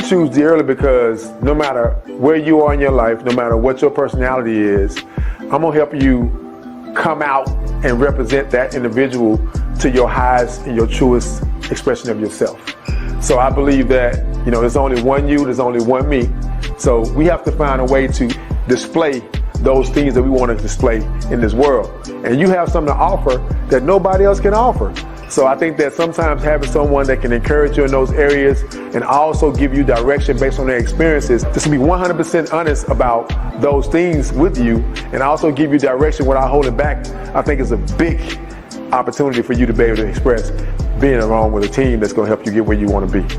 choose D Early because no matter where you are in your life, no matter what your personality is, I'm going to help you come out and represent that individual to your highest and your truest expression of yourself. So I believe that, there's only one you, there's only one me. So we have to find a way to display those things that we want to display in this world. And you have something to offer that nobody else can offer. So I think that sometimes having someone that can encourage you in those areas and also give you direction based on their experiences, just to be 100% honest about those things with you and also give you direction without holding back, I think is a big opportunity for you to be able to express being along with a team that's going to help you get where you want to be.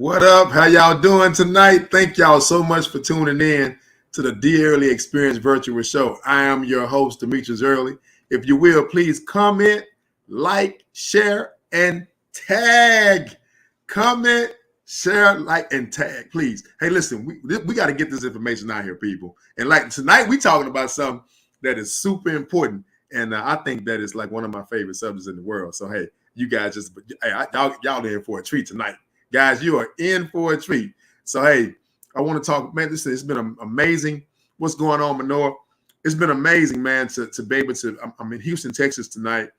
What up? How y'all doing tonight? Thank y'all so much for tuning in to the D Early Experience Virtual Show. I am your host, Demetrius Early. If you will, please comment, like, share, and tag. Comment, share, like, and tag, please. Hey, listen, we got to get this information out here, people. And like tonight, we talking about something that is super important. And I think that is like one of my favorite subjects in the world. So, hey, you guys y'all in for a treat tonight. Guys, you are in for a treat. So, hey, I want to talk, man, it's been amazing. What's going on, Manoa? It's been amazing, man, to be able to, I'm in Houston, Texas tonight,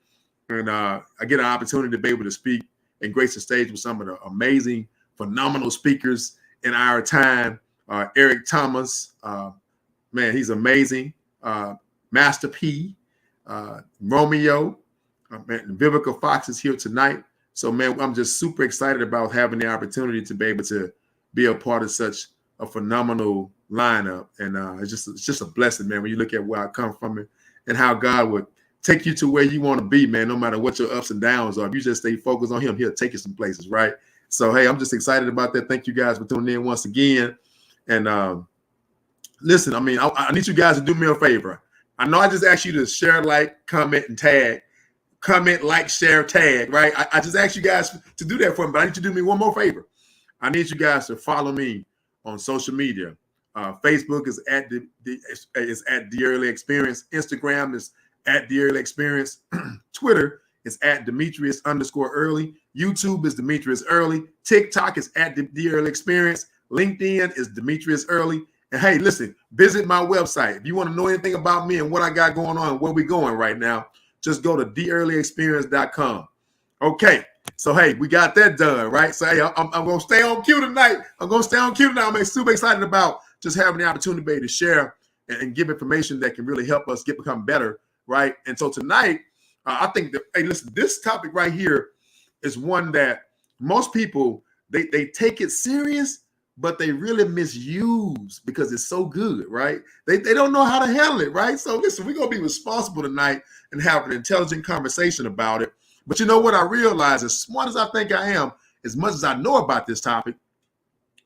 and I get an opportunity to be able to speak and grace the stage with some of the amazing, phenomenal speakers in our time. Eric Thomas, man, he's amazing. Master P, Romeo, man, Vivica Fox is here tonight. So, man, I'm just super excited about having the opportunity to be able to be a part of such a phenomenal lineup. And it's just a blessing, man, when you look at where I come from and how God would take you to where you want to be, man, no matter what your ups and downs are. If you just stay focused on him, he'll take you some places, right? So, hey, I'm just excited about that. Thank you guys for tuning in once again. And listen, I mean, I need you guys to do me a favor. I know I just asked you to share, like, comment, and tag. Comment, like, share, tag, right? I just asked you guys to do that for me, but I need you to do me one more favor. I need you guys to follow me on social media. Facebook is at The Early Experience. Instagram is at The Early Experience. Twitter is at Demetrius_Early. YouTube is Demetrius Early. TikTok is at The Early Experience. LinkedIn is Demetrius Early. And hey, listen, visit my website. If you want to know anything about me and what I got going on and where we're going right now, just go to theearlyexperience.com. Okay, so hey, we got that done, right? So hey, I'm going to stay on cue tonight. I'm super excited about just having the opportunity to share and give information that can really help us become better, right? And so tonight, I think that, hey, listen, this topic right here is one that most people, they take it serious, but they really misuse because it's so good, right? They don't know how to handle it, right? So listen, we're going to be responsible tonight and have an intelligent conversation about it. But you know what I realize, as smart as I think I am, as much as I know about this topic,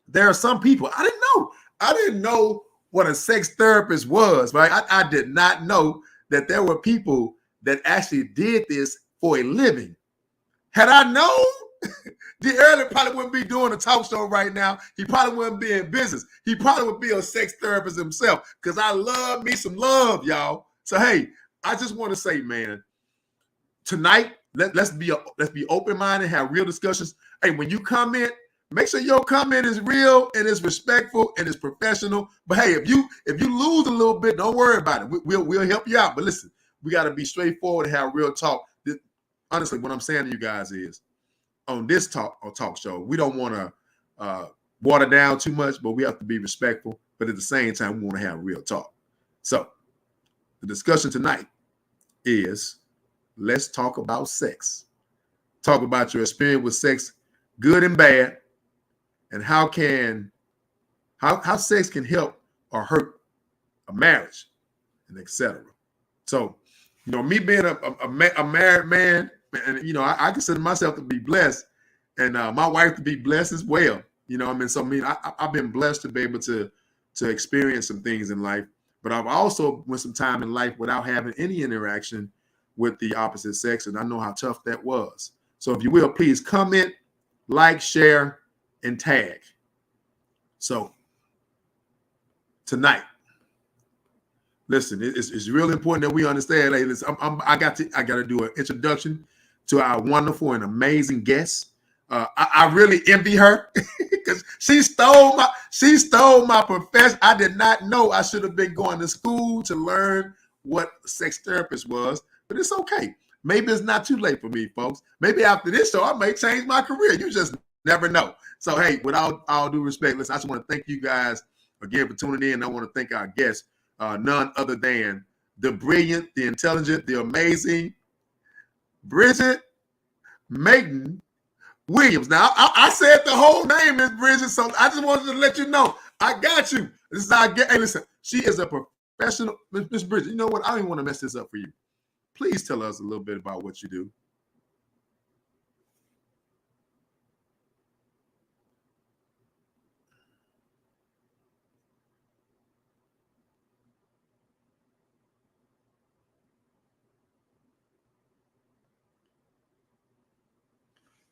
there are some people, I didn't know what a sex therapist was, right? I did not know that there were people that actually did this for a living. Had I known, D Early probably wouldn't be doing a talk show right now. He probably wouldn't be in business. He probably would be a sex therapist himself, because I love me some love, y'all. So, hey, I just want to say, man, tonight, let's be open-minded, have real discussions. Hey, when you comment, make sure your comment is real and it's respectful and it's professional. But hey, if you lose a little bit, don't worry about it. We'll help you out. But listen, we got to be straightforward and have real talk. Honestly, what I'm saying to you guys is, on this talk show, we don't want to water down too much, but we have to be respectful. But at the same time, we want to have real talk. So the discussion tonight is let's talk about sex. Talk about your experience with sex, good and bad, and how sex can help or hurt a marriage, and etc. So, me being a married man, and I consider myself to be blessed, and my wife to be blessed as well. So I've been blessed to be able to experience some things in life, but I've also went some time in life without having any interaction with the opposite sex, and I know how tough that was. So if you will, please comment, like, share, and tag. So tonight, listen, it's really important that we understand. Hey, listen, I got to do an introduction to our wonderful and amazing guest. I really envy her because she stole my profession. I did not know I should have been going to school to learn what sex therapist was, but it's okay. Maybe it's not too late for me, folks. Maybe after this show, I may change my career. You just never know. So, hey, with all due respect, listen, I just want to thank you guys again for tuning in. I want to thank our guests, none other than the brilliant, the intelligent, the amazing Bridget Mayton Williams. Now, I said the whole name is Bridget, so I just wanted to let you know. I got you. This is how I get. Hey, listen, she is a professional. Miss Bridget, you know what? I don't even want to mess this up for you. Please tell us a little bit about what you do.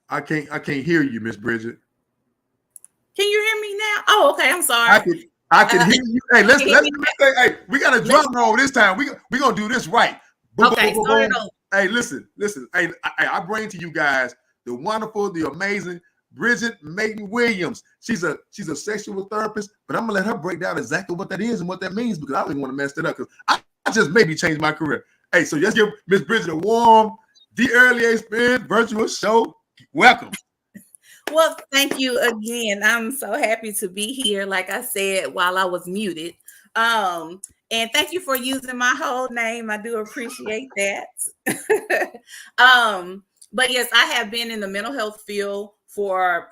I can't hear you, Miss Bridget. Can you hear me now? Oh, okay. I'm sorry. I can hear you. Hey, let's hey, we got a drum roll this time. We gonna do this right. Boom, okay, boom, boom, boom. Hey, listen. Hey, I bring to you guys the wonderful, the amazing Bridget Mayton Williams. She's a sexual therapist, but I'm gonna let her break down exactly what that is and what that means because I don't even want to mess it up because I just maybe changed my career. Hey, so let's give Miss Bridget a warm, The Early Experience virtual show. Welcome. Well, thank you again. I'm so happy to be here, like I said, while I was muted. And thank you for using my whole name. I do appreciate that. But yes, I have been in the mental health field for,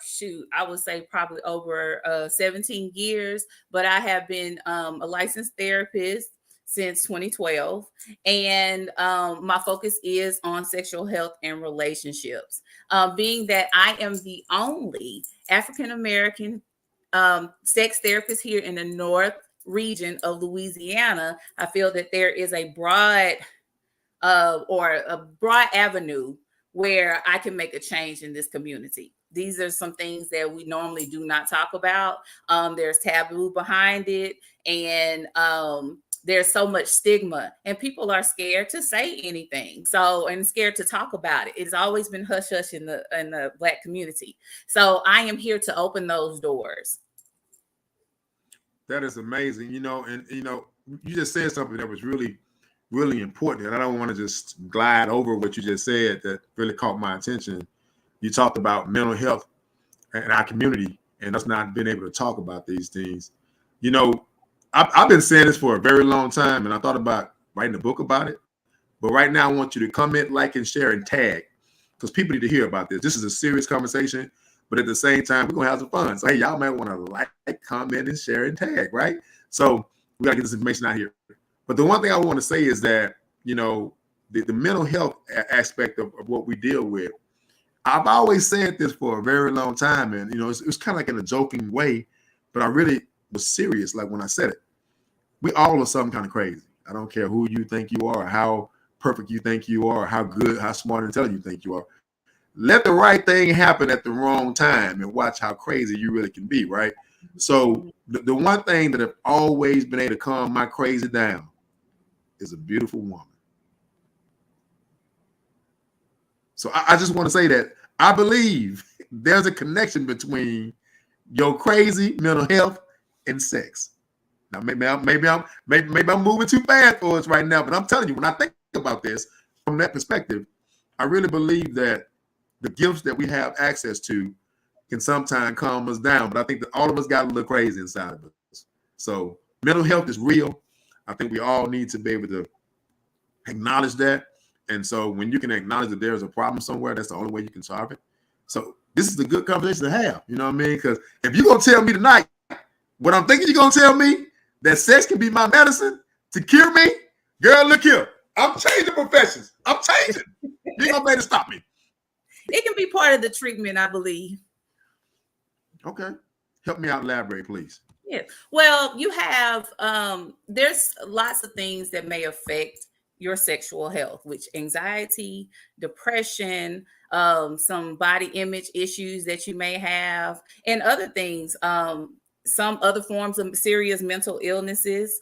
I would say probably over 17 years, but I have been a licensed therapist since 2012. And my focus is on sexual health and relationships. Being that I am the only African-American sex therapist here in the North region of Louisiana, I feel that there is a broad avenue where I can make a change in this community. These are some things that we normally do not talk about. There's taboo behind it, and there's so much stigma, and people are scared to say anything. And scared to talk about it. It's always been hush hush in the Black community. So I am here to open those doors. That is amazing. And you just said something that was really, really important. And I don't want to just glide over what you just said that really caught my attention. You talked about mental health in our community and us not being able to talk about these things. I've been saying this for a very long time, and I thought about writing a book about it. But right now, I want you to comment, like, and share, and tag, because people need to hear about this. This is a serious conversation, but at the same time, we're going to have some fun. So, hey, y'all might want to like, comment, and share, and tag, right? So we got to get this information out here. But the one thing I want to say is that, the mental health aspect of what we deal with, I've always said this for a very long time, and, it was kind of like in a joking way, but I really was serious. Like when I said it, we all are something kind of crazy. I don't care who you think you are, or how perfect you think you are, or how good, how smart and intelligent you think you are. Let the right thing happen at the wrong time and watch how crazy you really can be, right? So the one thing that I've always been able to calm my crazy down is a beautiful woman. So I just want to say that I believe there's a connection between your crazy mental health and sex. Now, maybe I'm moving too fast for us right now, but I'm telling you, when I think about this from that perspective, I really believe that the gifts that we have access to can sometimes calm us down. But I think that all of us got a little crazy inside of us. So mental health is real. I think we all need to be able to acknowledge that And so when you can acknowledge that there's a problem somewhere, that's the only way you can solve it. So this is a good conversation to have. You know what I mean? Because if you're going to tell me tonight what I'm thinking you're going to tell me, that sex can be my medicine to cure me, girl, look here. I'm changing professions. I'm changing. You ain't going to be able to stop me. It can be part of the treatment, I believe. Okay. Help me out, elaborate, please. Yeah. Well, you have, there's lots of things that may affect your sexual health, which anxiety, depression, some body image issues that you may have, and other things. Some other forms of serious mental illnesses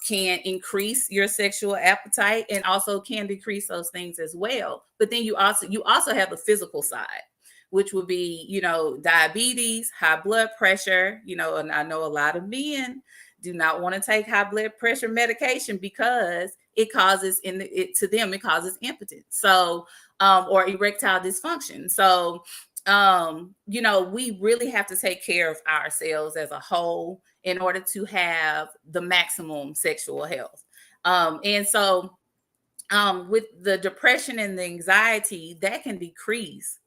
can increase your sexual appetite and also can decrease those things as well. But then you also have the physical side, which would be, diabetes, high blood pressure, and I know a lot of men do not want to take high blood pressure medication because it causes it causes impotence. So, or erectile dysfunction. So, we really have to take care of ourselves as a whole in order to have the maximum sexual health. And so, with the depression and the anxiety, that can decrease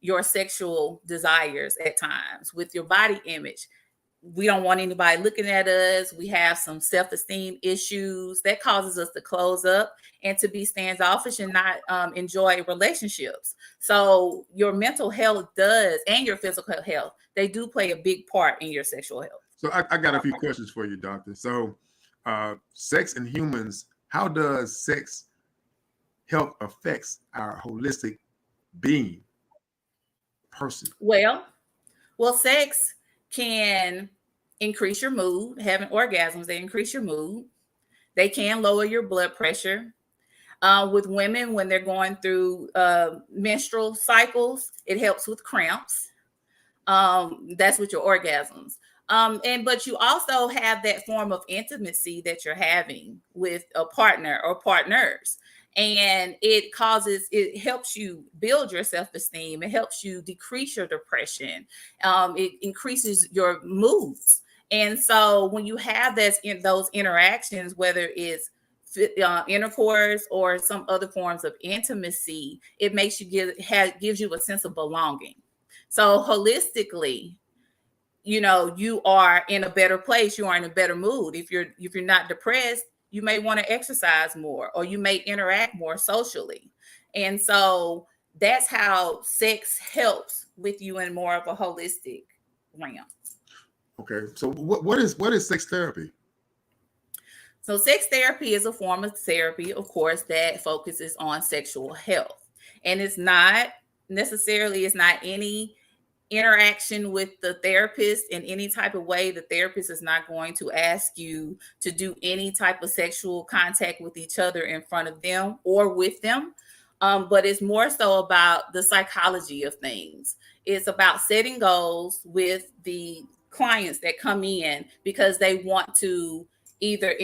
your sexual desires at times. With your body image, we don't want anybody looking at us. We have some self-esteem issues that causes us to close up and to be standoffish and not enjoy relationships. So your mental health and your physical health, they do play a big part in your sexual health. So I got a few questions for you, doctor. So sex in humans, how does sex health affects our holistic being person? Well, sex can increase your mood. Having orgasms, they increase your mood. They can lower your blood pressure. With women, when they're going through menstrual cycles, it helps with cramps. That's with your orgasms. But you also have that form of intimacy that you're having with a partner or partners. And it helps you build your self-esteem. It helps you decrease your depression. It increases your moods. And so when you have those interactions, whether it's intercourse or some other forms of intimacy, it makes you gives you a sense of belonging. So holistically, you are in a better place. You are in a better mood. If you're not depressed, you may want to exercise more, or you may interact more socially. And so that's how sex helps with you in more of a holistic realm. Okay. So what is sex therapy? So sex therapy is a form of therapy, of course, that focuses on sexual health. And it's not any interaction with the therapist in any type of way. The therapist is not going to ask you to do any type of sexual contact with each other in front of them or with them. But it's more so about the psychology of things. It's about setting goals with the clients that come in because they want to either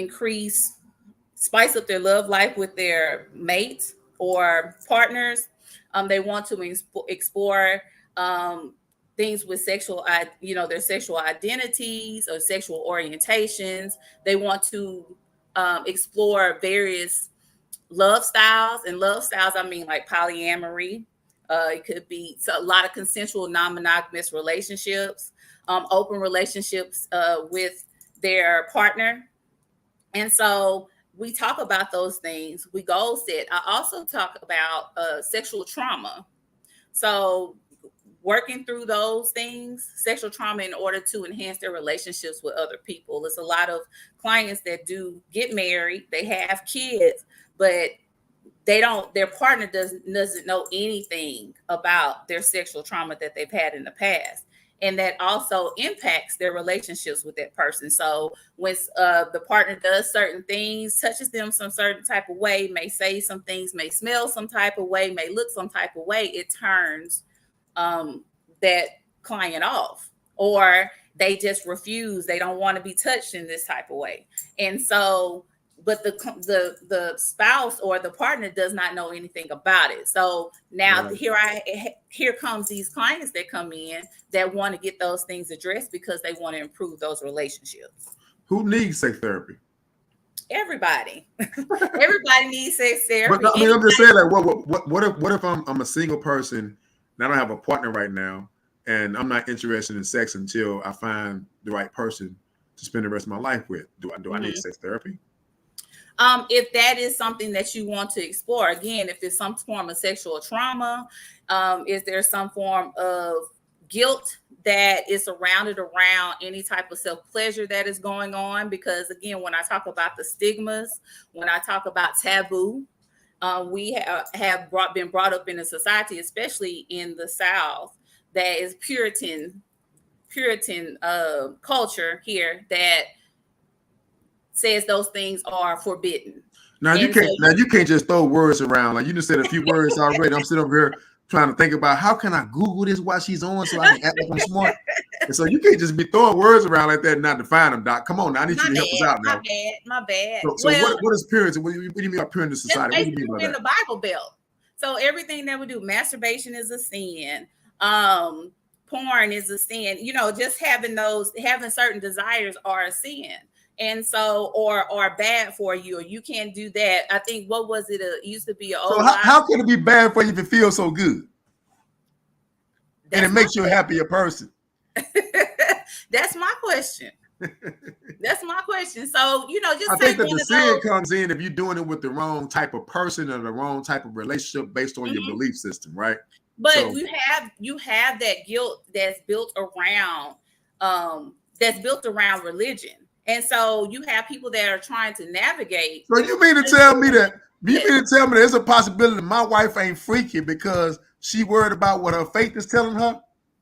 spice up their love life with their mates or partners. They want to explore things with their sexual identities or sexual orientations. They want to explore various love styles. And love styles, I mean like polyamory. It could be a lot of consensual non-monogamous relationships, open relationships with their partner. And so we talk about those things. We goal set. I also talk about sexual trauma. So working through those things, sexual trauma, in order to enhance their relationships with other people. There's a lot of clients that do get married, they have kids, but their partner doesn't know anything about their sexual trauma that they've had in the past. And that also impacts their relationships with that person. So when the partner does certain things, touches them some certain type of way, may say some things, may smell some type of way, may look some type of way, it turns that client off, or they just refuse. They don't want to be touched in this type of way. And so, but the spouse or the partner does not know anything about it. So now here comes these clients that come in that want to get those things addressed because they want to improve those relationships. Who needs sex therapy? Everybody. Everybody needs sex therapy. But I mean, I'm just saying, like, what if I'm a single person and I don't have a partner right now, and I'm not interested in sex until I find the right person to spend the rest of my life with? Do I need sex therapy? If that is something that you want to explore, again, if it's some form of sexual trauma, is there some form of guilt that is surrounded around any type of self-pleasure that is going on? Because again, when I talk about the stigmas, when I talk about taboo, we have been brought up in a society, especially in the South, that is Puritan culture here that says those things are forbidden. Now you can't just throw words around. Like, you just said a few words already. I'm sitting over here trying to think about how can I Google this while she's on so I can act like I'm smart. And so you can't just be throwing words around like that and not define them, Doc. Come on, now I need you to help us out now. My bad. So what is Puritan? What do you mean by Puritan society? What do you mean by in the Bible Belt. So everything that we do, masturbation is a sin. Porn is a sin. You know, just having certain desires are a sin. And so, or bad for you, or you can't do that. I think, what was it? It used to be an old. So how can it be bad for you if it feels so good? And it makes you a happier person? That's my question. That's my question. So, you know, just I think that the sin comes in if you're doing it with the wrong type of person or the wrong type of relationship based on your belief system, right? But so, you have that guilt that's built around religion. And so you have people that are trying to navigate. So you mean to tell me that there's a possibility that my wife ain't freaky because she worried about what her faith is telling her?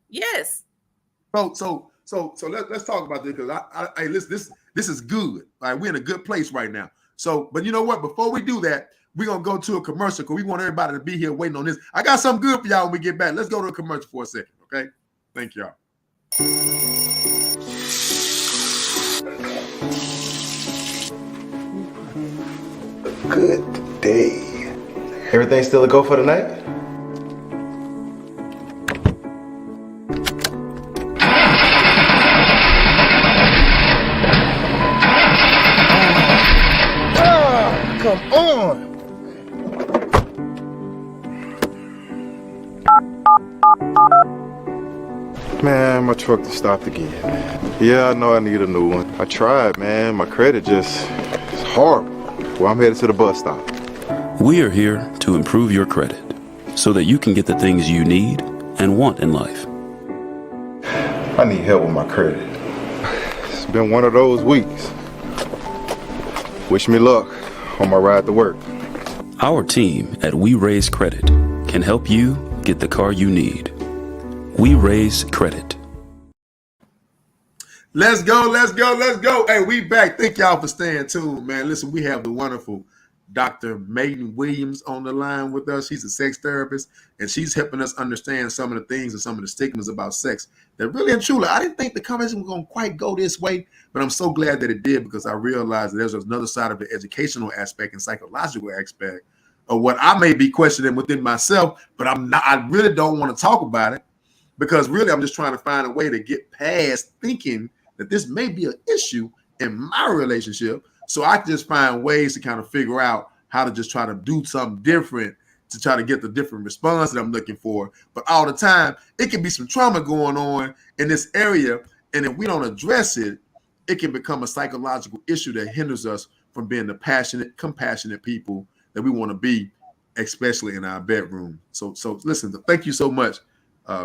Yes. So let's talk about this, because hey, listen, this is good. Like, we're in a good place right now. So, but you know what? Before we do that, we're gonna go to a commercial because we want everybody to be here waiting on this. I got something good for y'all when we get back. Let's go to a commercial for a second, okay? Thank y'all. Good day. Everything still a go for the night? Come on. Man, my truck just stopped again. Yeah, I know I need a new one. I tried, man. My credit just is horrible. Well, I'm headed to the bus stop. We are here to improve your credit so that you can get the things you need and want in life. I need help with my credit. It's been one of those weeks. Wish me luck on my ride to work. Our team at We Raise Credit can help you get the car you need. We Raise Credit. Let's go. Hey, we back. Thank y'all for staying tuned, man. Listen, we have the wonderful Dr. Maiden Williams on the line with us. She's a sex therapist, and she's helping us understand some of the things and some of the stigmas about sex that really and truly, I didn't think the conversation was going to quite go this way, but I'm so glad that it did, because I realized that there's another side of the educational aspect and psychological aspect of what I may be questioning within myself, but I really don't want to talk about it, because really I'm just trying to find a way to get past thinking that this may be an issue in my relationship, so I can just find ways to kind of figure out how to just try to do something different to try to get the different response that I'm looking for. But all the time, it can be some trauma going on in this area, and if we don't address it, it can become a psychological issue that hinders us from being the passionate, compassionate people that we want to be, especially in our bedroom. So listen, thank you so much,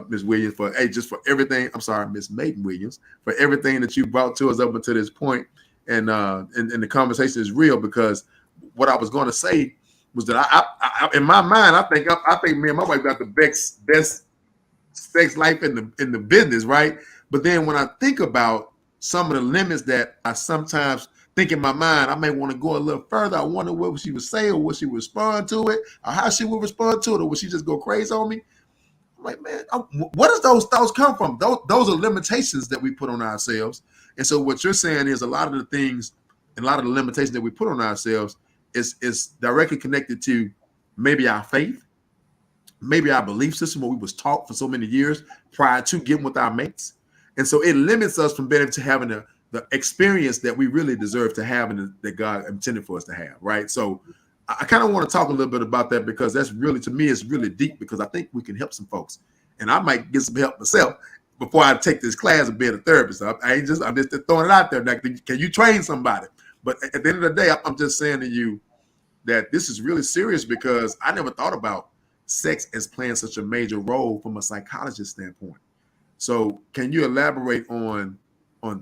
Ms. Williams, for Ms. Maiden Williams, for everything that you brought to us up until this point. And the conversation is real, because what I was going to say was that I in my mind, I think me and my wife got the best sex life in the business, right? But then when I think about some of the limits that I sometimes think in my mind, I may want to go a little further. I wonder what she would say, or what she would respond to it, or how she would respond to it, or would she just go crazy on me? I'm like, man, where does those thoughts come from? Those are limitations that we put on ourselves. And so what you're saying is a lot of the things and a lot of the limitations that we put on ourselves is directly connected to maybe our faith, maybe our belief system, what we was taught for so many years prior to getting with our mates. And so it limits us from being able to having the experience that we really deserve to have and that God intended for us to have, right? So I kind of want to talk a little bit about that because that's really, to me, it's really deep because I think we can help some folks. And I might get some help myself before I take this class of being a therapist. I'm just throwing it out there. Like, can you train somebody? But at the end of the day, I'm just saying to you that this is really serious because I never thought about sex as playing such a major role from a psychologist standpoint. So can you elaborate on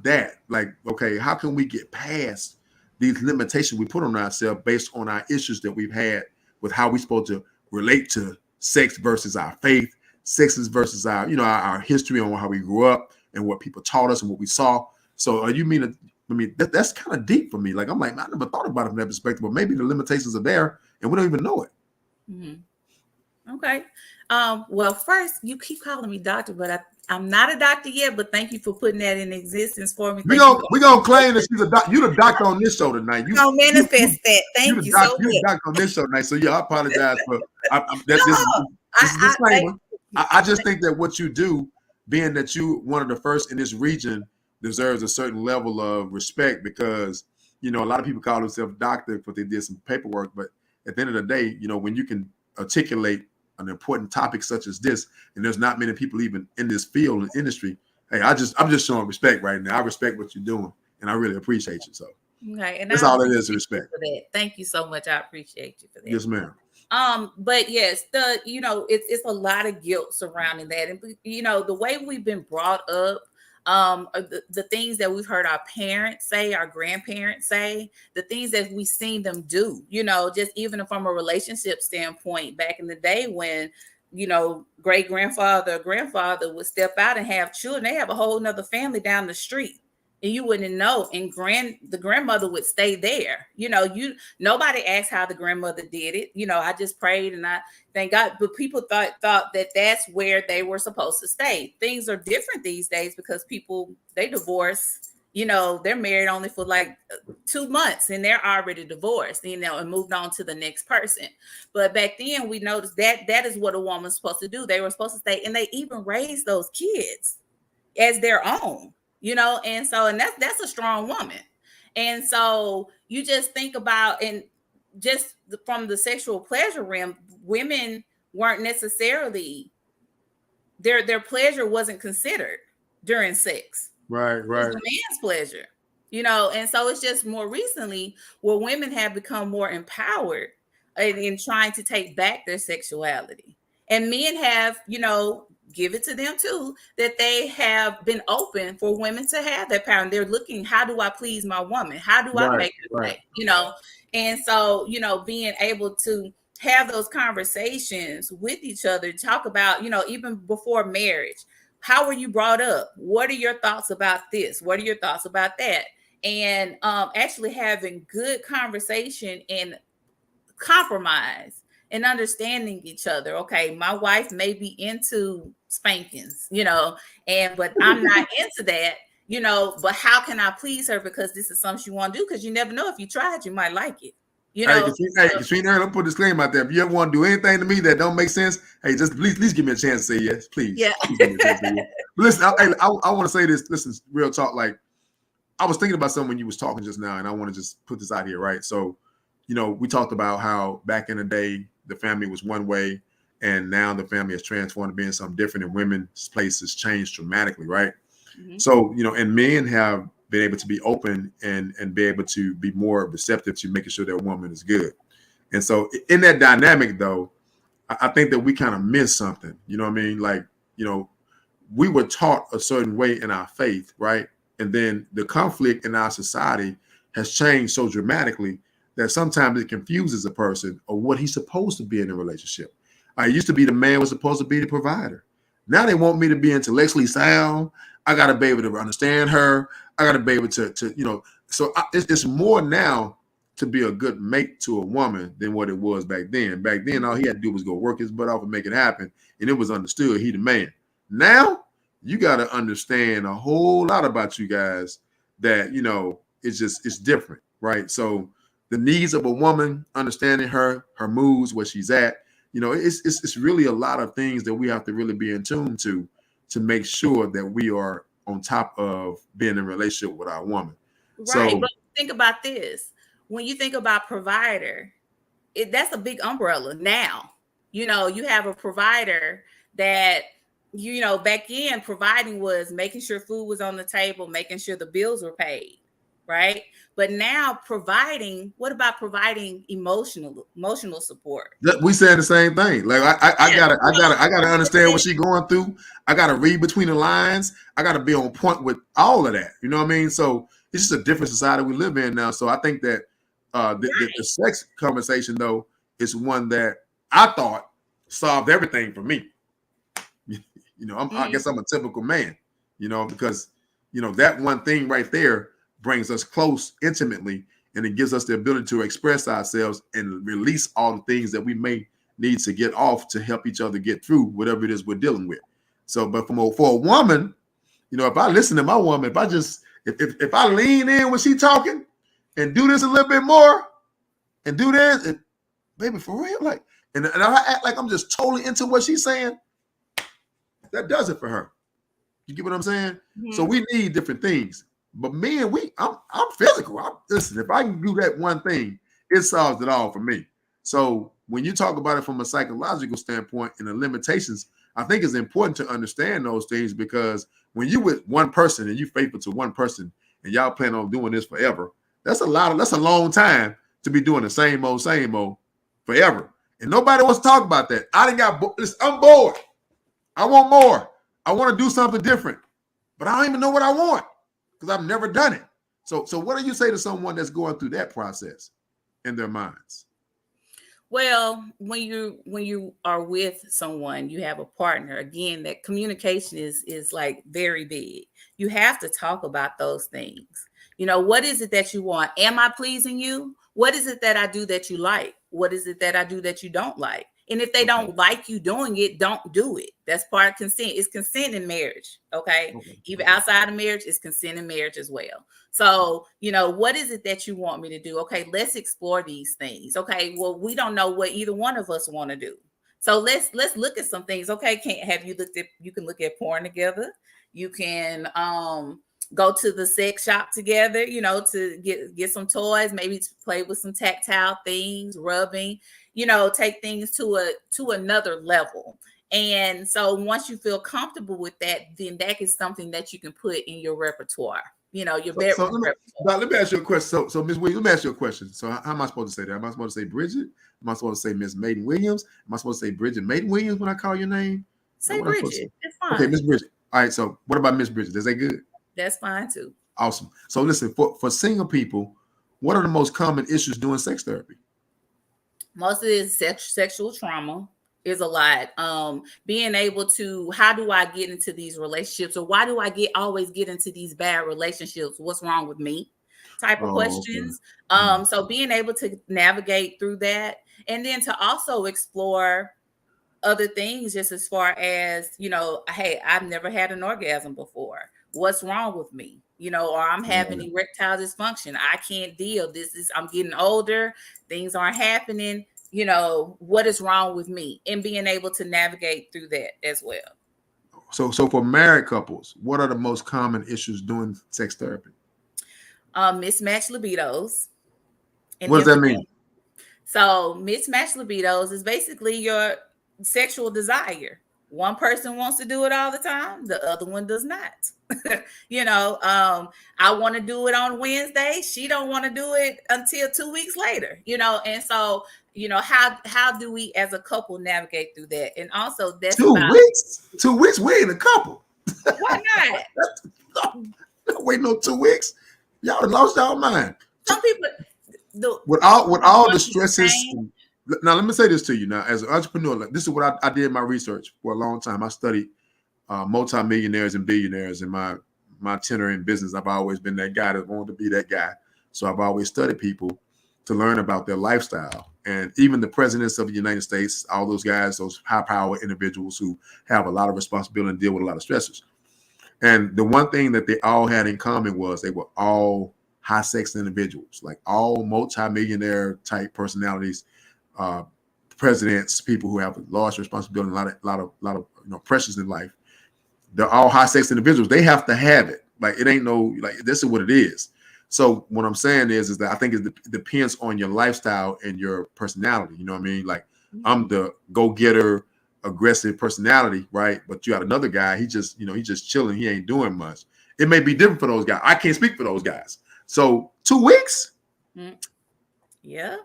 that? Like, okay, how can we get past these limitations we put on ourselves based on our issues that we've had with how we're supposed to relate to sex versus our faith, sexes versus our history on how we grew up and what people taught us and what we saw. So that's kind of deep for me. Like, I'm like, I never thought about it from that perspective, but maybe the limitations are there and we don't even know it. Mm-hmm. Okay. Well, first, you keep calling me doctor, but I'm not a doctor yet, but thank you for putting that in existence for me. We're gonna claim that she's a doctor. You're the doctor on this show tonight. You gonna manifest that. Thank you so much. You're the doctor on this show tonight. So yeah, I apologize for this is a disclaimer. I just think that what you do, being that you one of the first in this region, deserves a certain level of respect because a lot of people call themselves doctor because they did some paperwork, but at the end of the day, when you can articulate an important topic such as this, and there's not many people even in this field and industry. Hey, I'm just showing respect right now. I respect what you're doing, and I really appreciate you. So, okay, and that's all it is. Respect. For that. Thank you so much. I appreciate you for that. Yes, ma'am. But yes, it's a lot of guilt surrounding that, and the way we've been brought up. The things that we've heard our parents say, our grandparents say, the things that we've seen them do, just even from a relationship standpoint, back in the day when, great grandfather or grandfather would step out and have children, they have a whole nother family down the street. And you wouldn't know, and the grandmother would stay there. Nobody asked how the grandmother did it. I just prayed and I thank God. But people thought that that's where they were supposed to stay. Things are different these days because people, they divorce. They're married only for like 2 months and they're already divorced. And moved on to the next person. But back then we noticed that is what a woman's supposed to do. They were supposed to stay, and they even raised those kids as their own. And that's a strong woman. And so you just think about, and just from the sexual pleasure realm, women weren't necessarily, their pleasure wasn't considered during sex. Right. It was a man's pleasure, and so it's just more recently where women have become more empowered in trying to take back their sexuality. And men have, give it to them too, that they have been open for women to have that power. And they're looking, how do I please my woman? How do I make her play? And so, being able to have those conversations with each other, talk about, even before marriage, how were you brought up? What are your thoughts about this? What are your thoughts about that? And actually having good conversation and compromise and understanding each other. Okay, my wife may be into spankings, but I'm not into that, but how can I please her? Because this is something she want to do, because you never know, if you tried, you might like it. Katrina, let me put a disclaimer out there. If you ever want to do anything to me that don't make sense, hey, just please give me a chance to say yes, please. Yeah. Please give me a chance to say yes. But listen, I want to say this. Listen, real talk. Like, I was thinking about something when you was talking just now, and I want to just put this out here, right? So, we talked about how back in the day the family was one way, and now the family has transformed to being something different, and women's places changed dramatically, right? Mm-hmm. So, and men have been able to be open and be able to be more receptive to making sure that woman is good. And so in that dynamic, though, I think that we kind of miss something. You know what I mean? Like, we were taught a certain way in our faith, right? And then the conflict in our society has changed so dramatically that sometimes it confuses a person of what he's supposed to be in a relationship. I used to be the man was supposed to be the provider. Now they want me to be intellectually sound. I got to be able to understand her. I got to be able to so it's more now to be a good mate to a woman than what it was back then. Back then, all he had to do was go work his butt off and make it happen. And it was understood he the man. Now you got to understand a whole lot about you guys that, it's different, right? So the needs of a woman, understanding her moods, where she's at, it's really a lot of things that we have to really be in tune to make sure that we are on top of being in a relationship with our woman. Right. So, but think about this. When you think about provider, that's a big umbrella now. You know, you have a provider that, you know, back in providing was making sure food was on the table, making sure the bills were paid, right? But now providing, what about providing emotional support? we saying the same thing. Like I gotta understand what she's going through. I gotta read between the lines. I gotta be on point with all of that. You know what I mean? So it's just a different society we live in now. So I think that the sex conversation though is one that I thought solved everything for me. You know, I guess I'm a typical man. You know, because you know that one thing right there brings us close intimately. And it gives us the ability to express ourselves and release all the things that we may need to get off to help each other get through whatever it is we're dealing with. So, but for a woman, you know, if I listen to my woman, if I lean in when she talking and do this a little bit more and do this, and baby, for real, like, and I act like I'm just totally into what she's saying, that does it for her. You get what I'm saying? Mm-hmm. So we need different things. But men, I'm physical. Listen, if I can do that one thing, it solves it all for me. So when you talk about it from a psychological standpoint and the limitations, I think it's important to understand those things, because when you with one person and you faithful to one person and y'all plan on doing this forever, that's a long time to be doing the same old forever. And nobody wants to talk about that. I'm bored. I want more. I want to do something different, but I don't even know what I want, because I've never done it. So what do you say to someone that's going through that process in their minds? Well, when you are with someone, you have a partner, again, that communication is like very big. You have to talk about those things. You know, what is it that you want? Am I pleasing you? What is it that I do that you like? What is it that I do that you don't like? And if they don't like you doing it, don't do it. That's part of consent. It's consent in marriage. Okay. Even outside of marriage, it's consent in marriage as well. So, you know, what is it that you want me to do? Okay, let's explore these things. Okay, well, we don't know what either one of us want to do. So let's look at some things. Okay, you can look at porn together. You can go to the sex shop together, you know, to get some toys, maybe to play with some tactile things, rubbing, you know, take things to another level. And so once you feel comfortable with that, then that is something that you can put in your repertoire. You know, your bedroom repertoire. Let me ask you a question. So Ms. Williams, let me ask you a question. So how am I supposed to say that? Am I supposed to say Bridget? Am I supposed to say Miss Maiden Williams? Am I supposed to say Bridget Maiden Williams when I call your name? Say Bridget. It's fine. Okay, Miss Bridget. All right, so what about Miss Bridget? Is that good? That's fine too. Awesome. So listen, for single people, what are the most common issues doing sex therapy? Most of it is sexual trauma is a lot. Being able to, how do I get into these relationships, or why do I always get into these bad relationships? What's wrong with me? Type of questions. Okay. So being able to navigate through that, and then to also explore other things, just as far as, you know, hey, I've never had an orgasm before. What's wrong with me? You know, or I'm having erectile dysfunction. I can't deal. I'm getting older. Things aren't happening. You know, what is wrong with me? And being able to navigate through that as well. So for married couples, what are the most common issues doing sex therapy? Mismatched libidos. What does that mean? So mismatched libidos is basically your sexual desire. One person wants to do it all the time. The other one does not. You know, I want to do it on Wednesday. She don't want to do it until 2 weeks later, you know? And so, you know, how do we as a couple navigate through that? And also that's 2 weeks. 2 weeks, we ain't a couple. Why not? Wait, no 2 weeks. Y'all lost y'all mind. Some people with all the stresses. Now, let me say this to you. Now, as an entrepreneur, this is what I did in my research for a long time. I studied multimillionaires and billionaires in my tenure in business. I've always been that guy that wanted to be that guy. So I've always studied people to learn about their lifestyle. And even the presidents of the United States, all those guys, those high-powered individuals who have a lot of responsibility and deal with a lot of stressors. And the one thing that they all had in common was they were all high-sex individuals, like all multimillionaire type personalities. Presidents, people who have large responsibility, a lot of pressures in life. they're all high sex individuals. They have to have it. Like it ain't no like this is what it is. So what I'm saying is that I think it depends on your lifestyle and your personality. You know what I mean? Like I'm the go-getter, aggressive personality, right? But you got another guy. He just chilling. He ain't doing much. It may be different for those guys. I can't speak for those guys. So 2 weeks. Yeah.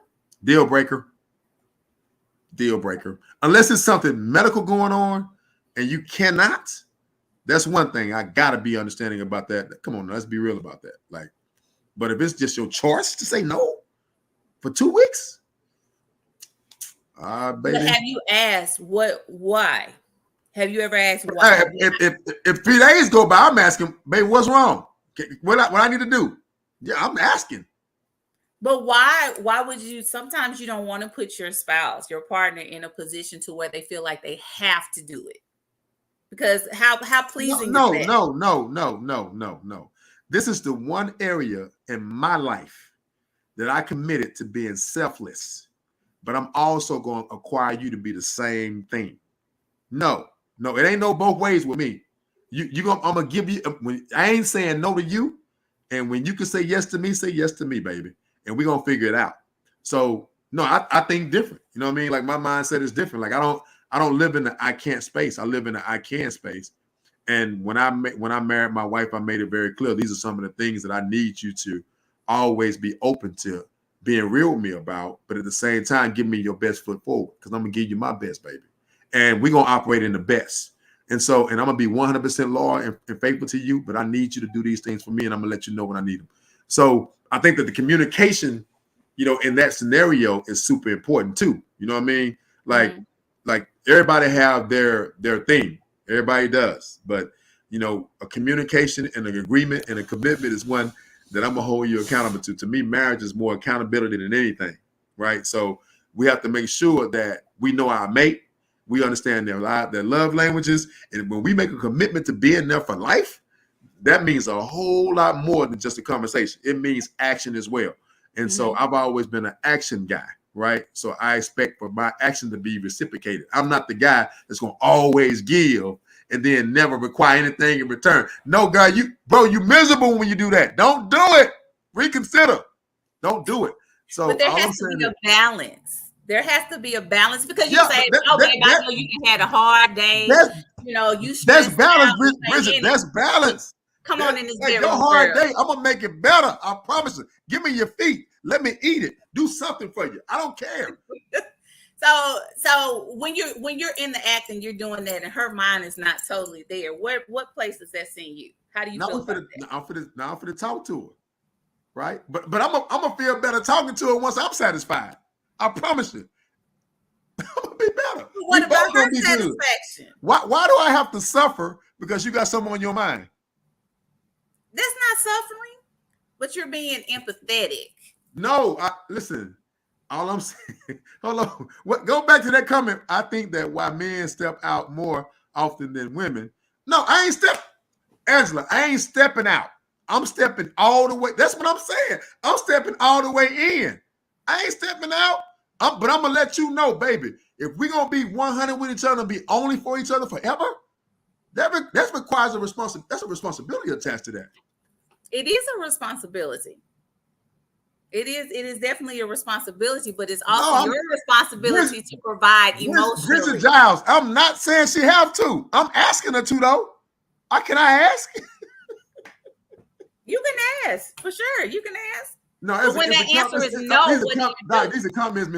Deal breaker. Unless it's something medical going on and you cannot. That's one thing I gotta be understanding about that. Come on, let's be real about that. Like, but if it's just your choice to say no for 2 weeks, baby. But have you asked why? Have you ever asked why? If 3 days go by, I'm asking, baby, what's wrong? What I need to do? Yeah, I'm asking. But why would you? Sometimes you don't want to put your spouse, your partner, in a position to where they feel like they have to do it. Because how pleasing No. is that? No. This is the one area in my life that I committed to being selfless, but I'm also going to acquire you to be the same thing. No, it ain't no both ways with me. I'm gonna give you. I ain't saying no to you, and when you can say yes to me, baby, and we're gonna figure it out. So no, I think different. You know what I mean? Like my mindset is different. Like I don't live in the I can't space. I live in the I can space. And when I married my wife, I made it very clear. These are some of the things that I need you to always be open to being real with me about. But at the same time, give me your best foot forward because I'm gonna give you my best, baby. And we're gonna operate in the best. And I'm gonna be 100% loyal and faithful to you. But I need you to do these things for me, and I'm gonna let you know when I need them. So I think that the communication, in that scenario is super important too. You know what I mean? Like everybody have their thing. Everybody does. But, a communication and an agreement and a commitment is one that I'm going to hold you accountable to. To me, marriage is more accountability than anything, right? So we have to make sure that we know our mate. We understand their love languages. And when we make a commitment to being there for life, that means a whole lot more than just a conversation. It means action as well. And so I've always been an action guy. Right. So I expect for my action to be reciprocated. I'm not the guy that's going to always give and then never require anything in return. No, guy, you miserable when you do that. Don't do it. Reconsider. Don't do it. So but there has to be a balance. There has to be a balance because you say, babe, I know you had a hard day. That's balance, Bridget. That's balance. Come on in this bedroom. Your hard day, I'm going to make it better. I promise you. Give me your feet. Let me eat it. Do something for you. I don't care. So when you're in the act and you're doing that and her mind is not totally there, what place does that send you? How do you feel about that? I'm for to talk to her. Right? But I'm gonna feel better talking to her once I'm satisfied. I promise you. I'm gonna be better. What about her satisfaction? Why do I have to suffer because you got something on your mind? That's not suffering, but you're being empathetic. No, listen. All I'm saying, hold on. Go back to that comment. I think that why men step out more often than women. No, I ain't stepping out. I'm stepping all the way. That's what I'm saying. I'm stepping all the way in. I ain't stepping out. But I'm gonna let you know, baby. If we're gonna be 100 with each other and be only for each other forever, that requires a responsibility. That's a responsibility attached to that. It is a responsibility. It is definitely a responsibility, but it's also your responsibility to provide emotionally. Bridget Giles, I'm not saying she have to. I'm asking her to though. Can I ask? You can ask for sure. You can ask. No, but when that answer is no, these are comments,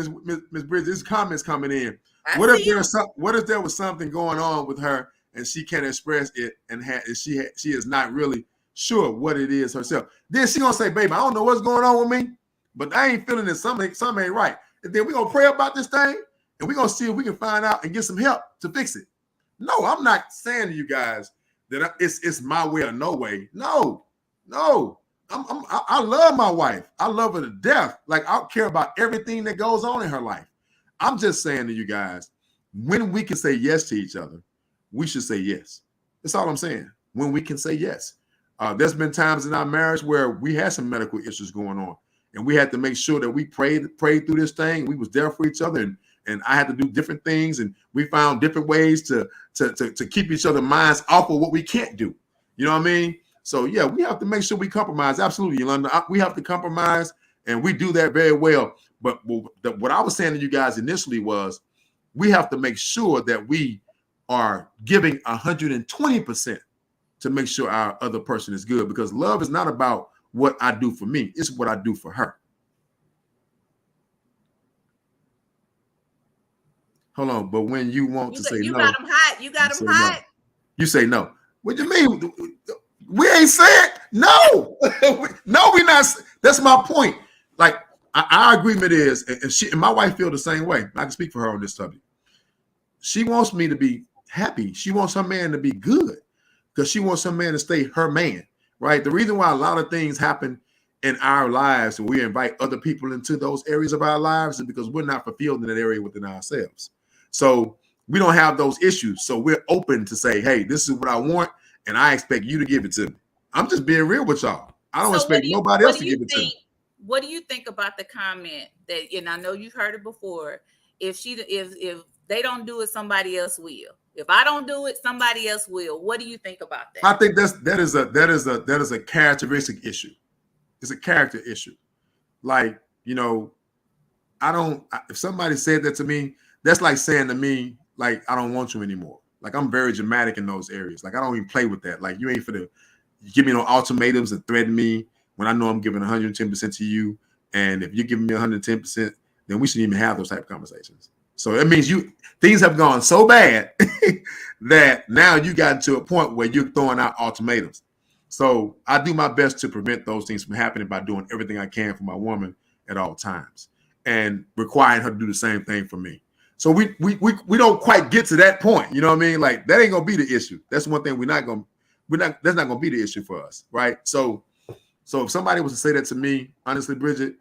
Miss Bridget. These comments coming in. What if there was something going on with her and she can't express it and she is not really sure what it is herself? Then she gonna say, "Baby, I don't know what's going on with me, but I ain't feeling it. Something ain't right." And then we gonna pray about this thing and we gonna see if we can find out and get some help to fix it. No, I'm not saying to you guys that it's my way or no way. No. I love my wife. I love her to death. Like I care about everything that goes on in her life. I'm just saying to you guys, when we can say yes to each other, we should say yes. That's all I'm saying. When we can say yes. There's been times in our marriage where we had some medical issues going on, and we had to make sure that we prayed through this thing. We was there for each other, and I had to do different things, and we found different ways to keep each other's minds off of what we can't do. You know what I mean? So yeah, we have to make sure we compromise. Absolutely, Yolanda. We have to compromise, and we do that very well. But what I was saying to you guys initially was, we have to make sure that we are giving 120% to make sure our other person is good, because love is not about what I do for me. It's what I do for her. Hold on, but when you want to say no, you got them hot. You got them hot. No. You say no. What do you mean? We ain't said no. No, we not. That's my point. Like our agreement is, and she and my wife feel the same way. I can speak for her on this subject. She wants me to be happy. She wants her man to be good, because she wants her man to stay her man, right? The reason why a lot of things happen in our lives and we invite other people into those areas of our lives is because we're not fulfilled in that area within ourselves. So we don't have those issues. So we're open to say, hey, this is what I want, and I expect you to give it to me. I'm just being real with y'all. I don't expect nobody else to give it to me. What do you think about the comment that, and I know you've heard it before, if they don't do it, somebody else will. If I don't do it, somebody else will. What do you think about that? I think that is a characteristic issue. It's a character issue. Like, you know, if somebody said that to me, that's like saying to me, like, I don't want you anymore. Like, I'm very dramatic in those areas. Like, I don't even play with that. Like, you ain't finna give me no ultimatums and threaten me when I know I'm giving 110% to you. And if you're giving me 110%, then we shouldn't even have those type of conversations. So it means things have gone so bad that now you got to a point where you're throwing out ultimatums. So I do my best to prevent those things from happening by doing everything I can for my woman at all times and requiring her to do the same thing for me. So we don't quite get to that point. You know what I mean? Like, that ain't gonna be the issue. That's one thing that's not gonna be the issue for us, right? So if somebody was to say that to me, honestly, Bridget,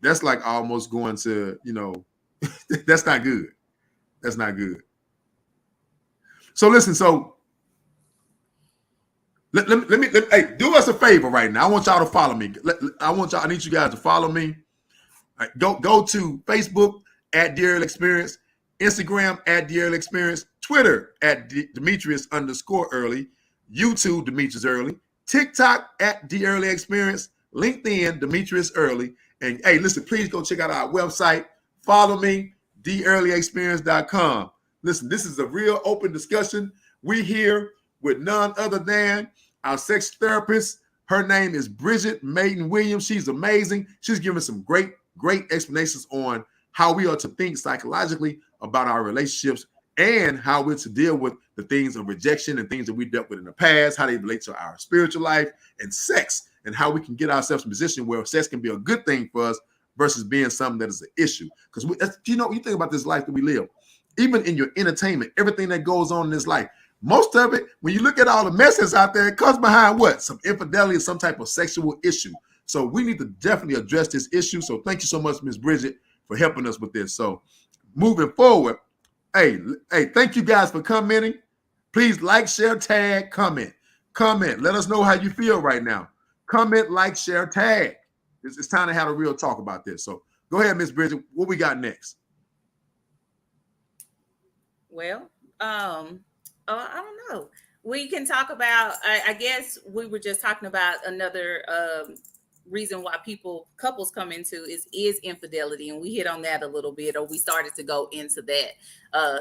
that's like almost going to, you know, that's not good. That's not good. So listen, let me hey, do us a favor right now. I want y'all to follow me. I need you guys to follow me. Right, go to Facebook at The Early Experience, Instagram at The Early Experience, Twitter at Demetrius_Early, YouTube Demetrius Early, TikTok at The Early Experience, LinkedIn Demetrius Early. And hey, listen, please go check out our website. Follow me, TheEarlyExperience.com. Listen, this is a real open discussion. We here with none other than our sex therapist. Her name is Bridget Maiden Williams. She's amazing. She's giving some great explanations on how we are to think psychologically about our relationships and how we're to deal with the things of rejection and things that we dealt with in the past, how they relate to our spiritual life and sex, and how we can get ourselves in a position where sex can be a good thing for us versus being something that is an issue. Because you think about this life that we live, even in your entertainment, everything that goes on in this life, most of it, when you look at all the messes out there, it comes behind what? Some infidelity or some type of sexual issue. So we need to definitely address this issue. So thank you so much, Ms. Bridget, for helping us with this. So moving forward, hey, thank you guys for commenting. Please like, share, tag, comment. Let us know how you feel right now. Comment, like, share, tag. It's time to have a real talk about this. So go ahead, Ms. Bridget. What we got next? Well, I don't know. We can talk about, I guess we were just talking about another reason why couples come into is infidelity. And we hit on that a little bit, or we started to go into that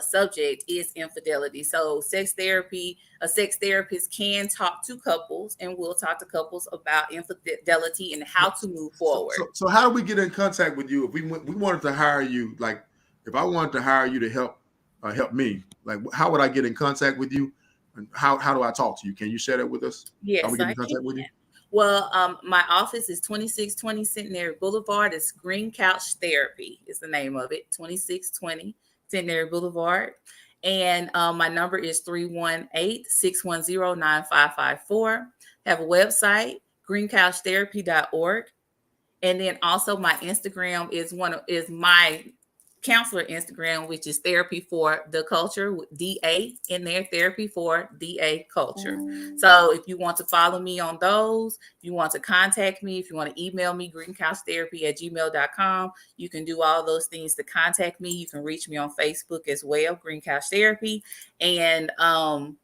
subject is infidelity. So a sex therapist can talk to couples, and we'll talk to couples about infidelity and how to move forward. So how do we get in contact with you? If we wanted to hire you, like if I wanted to hire you to help me, like how would I get in contact with you? And how do I talk to you? Can you share that with us? Yes, how we get in contact with you? Well, my office is 2620 Centenary Boulevard. It's Green Couch Therapy is the name of it, 2620 Centenary Boulevard. And my number is 318-610-9554. Have a website, greencouchtherapy.org. And then also my Instagram is my counselor Instagram, which is Therapy for the Culture with DA in there, Therapy for DA Culture. So if you want to follow me on those, if you want to contact me, if you want to email me, greencouchtherapy@gmail.com, you can do all those things to contact me. You can reach me on Facebook as well, Green Couch Therapy. And I'll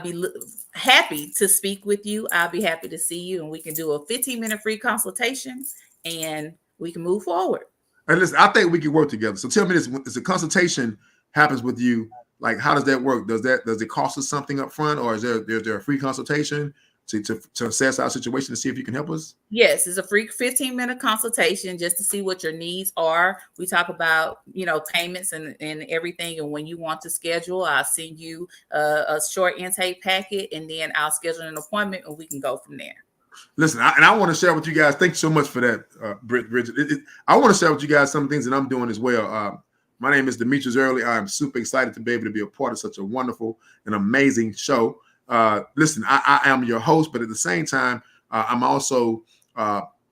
be happy to speak with you. I'll be happy to see you, and we can do a 15-minute free consultation, and we can move forward. Hey, listen, I think we can work together. So tell me this: is the consultation happens with you? Like, how does that work? Does it cost us something up front, or is there a free consultation to assess our situation to see if you can help us? Yes, it's a free 15-minute consultation just to see what your needs are. We talk about, payments and everything. And when you want to schedule, I'll send you a short intake packet, and then I'll schedule an appointment and we can go from there. Listen, I want to share with you guys. Thank you so much for that, Bridget. I want to share with you guys some things that I'm doing as well. My name is Demetrius Early. I'm super excited to be able to be a part of such a wonderful and amazing show. Listen, I am your host, but at the same time, I'm also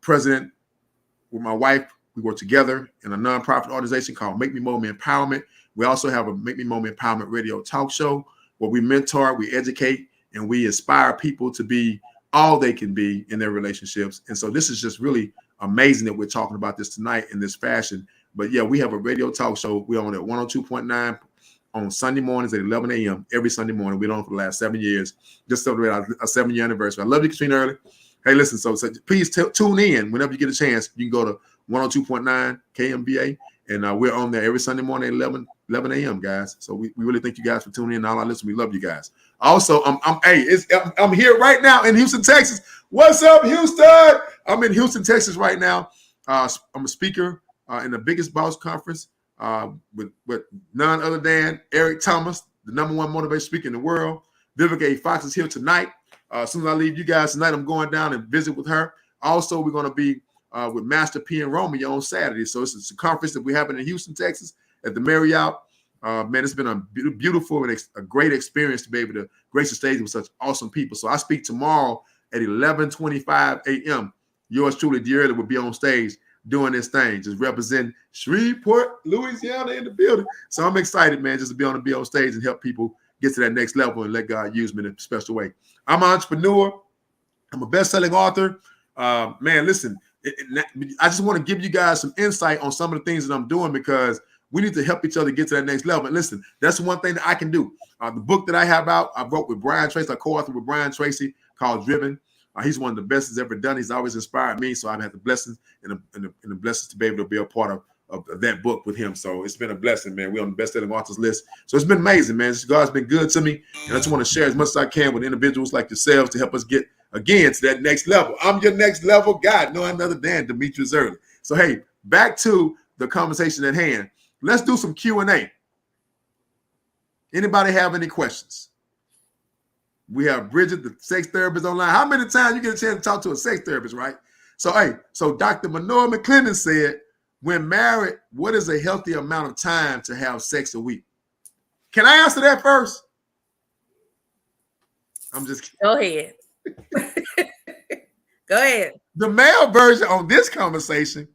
president with my wife. We work together in a nonprofit organization called Make Me Moment Empowerment. We also have a Make Me Moment Empowerment radio talk show where we mentor, we educate, and we inspire people to be all they can be in their relationships. And so this is just really amazing that we're talking about this tonight in this fashion. But yeah, we have a radio talk show. We're on at 102.9 on Sunday mornings at 11 a.m. every Sunday morning. We've been on for the last 7 years, just celebrate our 7-year anniversary. I love you, Katrina Early. Hey, listen, so please tune in whenever you get a chance. You can go to 102.9 KMBA, and we're on there every Sunday morning at 11 a.m., guys. So we really thank you guys for tuning in. All our listeners, we love you guys. Also, I'm here right now in Houston, Texas. What's up, Houston? I'm in Houston, Texas right now. I'm a speaker in the Biggest Boss Conference with none other than Eric Thomas, the #1 motivational speaker in the world. Vivica A. Fox is here tonight. As soon as I leave you guys tonight, I'm going down and visit with her. Also, we're going to be with Master P and Romeo on Saturday. So it's a conference that we're having in Houston, Texas at the Marriott. Man, it's been a beautiful and a great experience to be able to grace the stage with such awesome people. So I speak tomorrow at 11:25 a.m. Yours truly, Dear Early, will be on stage doing this thing, just representing Shreveport, Louisiana in the building. So I'm excited, man, just to be on stage and help people get to that next level and let God use me in a special way. I'm an entrepreneur. I'm a best-selling author. Man, listen, I just want to give you guys some insight on some of the things that I'm doing because we need to help each other get to that next level. And listen, that's one thing that I can do. The book that I have out, I wrote with Brian Tracy. I co-authored with Brian Tracy called Driven. He's one of the best he's ever done. He's always inspired me. So I've had the blessings and the blessings to be able to be a part of that book with him. So it's been a blessing, man. We're on the best-selling authors list. So it's been amazing, man. God's been good to me. And I just want to share as much as I can with individuals like yourselves to help us get, again, to that next level. I'm your next level guy, no other than Demetrius Early. So, hey, back to the conversation at hand. Let's do some Q&A. Anybody have any questions? We have Bridget, the sex therapist online. How many times you get a chance to talk to a sex therapist, right? So, hey, so Dr. Manoa McClendon said, when married, what is a healthy amount of time to have sex a week? Can I answer that first? I'm just kidding. Go ahead. Go ahead. The male version on this conversation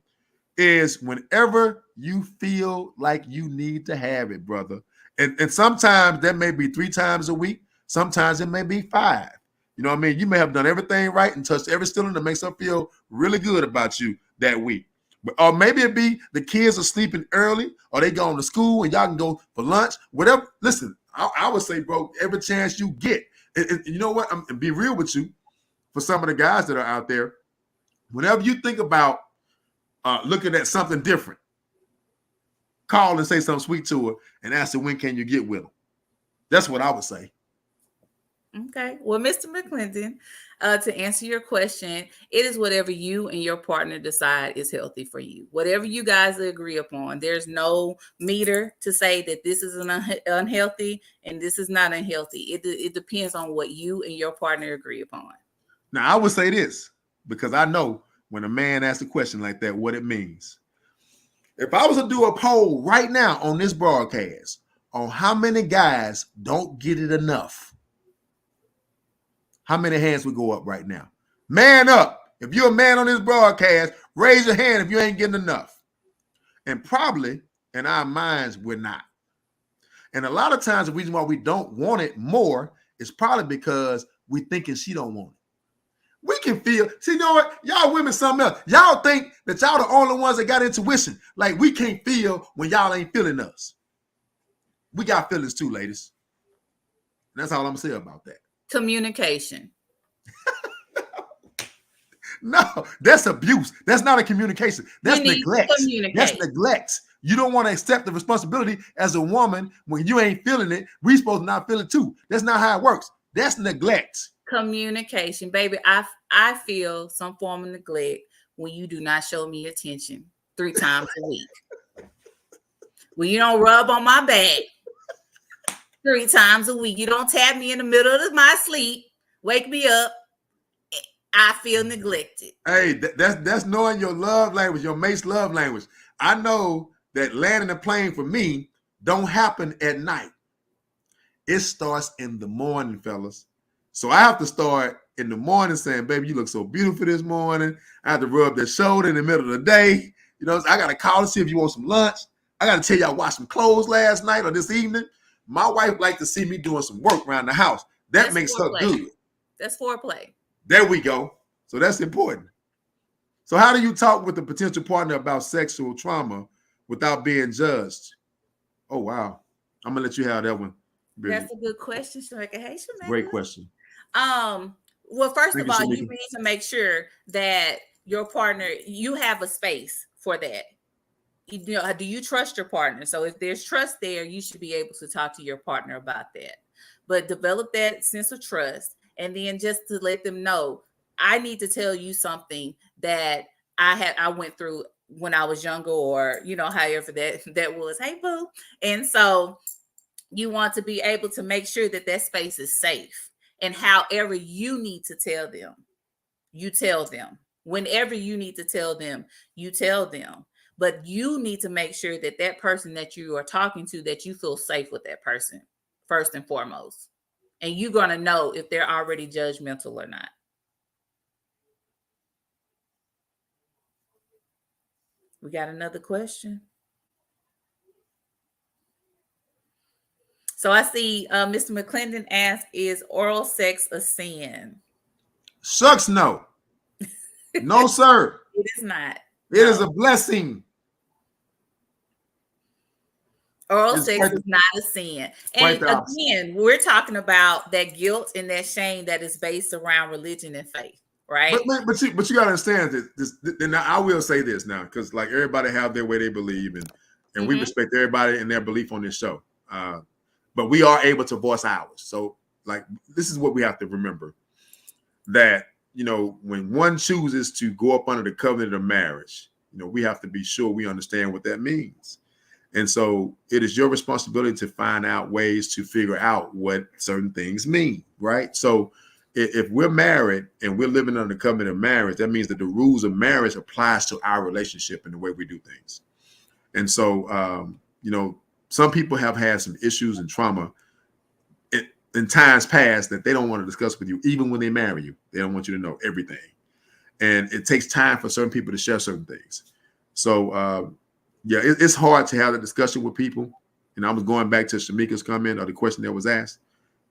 is whenever you feel like you need to have it, brother. And sometimes that may be 3 times a week. Sometimes it may be 5. You know what I mean? You may have done everything right and touched every cylinder that makes her feel really good about you that week. Or maybe it be the kids are sleeping early or they going to school and y'all can go for lunch, whatever. Listen, I would say, bro, every chance you get. And you know what? I'm be real with you. For some of the guys that are out there, whenever you think about looking at something different, call and say something sweet to her and ask her, when can you get with them? That's what I would say. Okay. Well, Mr. McClendon, to answer your question, it is whatever you and your partner decide is healthy for you. Whatever you guys agree upon. There's no meter to say that this is unhealthy and this is not unhealthy. It depends on what you and your partner agree upon. Now, I would say this because I know when a man asks a question like that, what it means. If I was to do a poll right now on this broadcast on how many guys don't get it enough, how many hands would go up right now? Man up. If you're a man on this broadcast, raise your hand if you ain't getting enough. And probably In our minds, we're not. And a lot of times the reason why we don't want it more is probably because we thinking she don't want it. We can feel, see, you know what? Y'all women something else. Y'all think that y'all the only ones that got intuition. Like we can't feel when y'all ain't feeling us. We got feelings too, ladies. And that's all I'm gonna say about that. Communication. No, that's abuse. That's not a communication. That's neglect. That's neglect. You don't want to accept the responsibility as a woman when you ain't feeling it. We supposed to not feel it too. That's not how it works. That's neglect. Communication, baby. I feel some form of neglect when you do not show me attention 3 times a week. When you don't rub on my back 3 times a week. You don't tap me in the middle of my sleep, wake me up. I feel neglected. Hey, that's knowing your love language, your mate's love language. I know that landing a plane for me don't happen at night. It starts in the morning, fellas. So I have to start in the morning saying, baby, you look so beautiful this morning. I have to rub their shoulder in the middle of the day. You know, I got to call to see if you want some lunch. I got to tell you I washed some clothes last night or this evening. My wife likes to see me doing some work around the house. That makes her good. That's foreplay. There we go. So that's important. So how do you talk with a potential partner about sexual trauma without being judged? Oh, wow. I'm going to let you have that one. That's a good question, Shamika. Hey, Shamika. Great question. Well, first of all, you need to make sure that your partner, you have a space for that. You know, do you trust your partner? So if there's trust there, you should be able to talk to your partner about that. But develop that sense of trust, and then just to let them know, I need to tell you something that I went through when I was younger, or you know, however that was. Hey, boo. And so you want to be able to make sure that that space is safe. And however you need to tell them, you tell them. Whenever you need to tell them, you tell them. But you need to make sure that that person that you are talking to, that you feel safe with that person, first and foremost. And you're going to know if they're already judgmental or not. We got another question. So I see Mr. McClendon asked, is oral sex a sin? Shucks, no. No, sir. It is not. It is a blessing. Oral sex is not a sin. And again, we're talking about that guilt and that shame that is based around religion and faith, right? But you got to understand this. And I will say this now, because like everybody have their way they believe, and we respect everybody and their belief on this show. But we are able to voice ours. So like, this is what we have to remember, that, you know, when one chooses to go up under the covenant of marriage, you know, we have to be sure we understand what that means. And so it is your responsibility to find out ways to figure out what certain things mean, right? So if we're married and we're living under the covenant of marriage, that means that the rules of marriage applies to our relationship and the way we do things. And so, you know, some people have had some issues and trauma in times past that they don't want to discuss with you, even when they marry you. They don't want you to know everything. And it takes time for certain people to share certain things. So, yeah, it's hard to have a discussion with people. And I was going back to Shamika's comment or the question that was asked.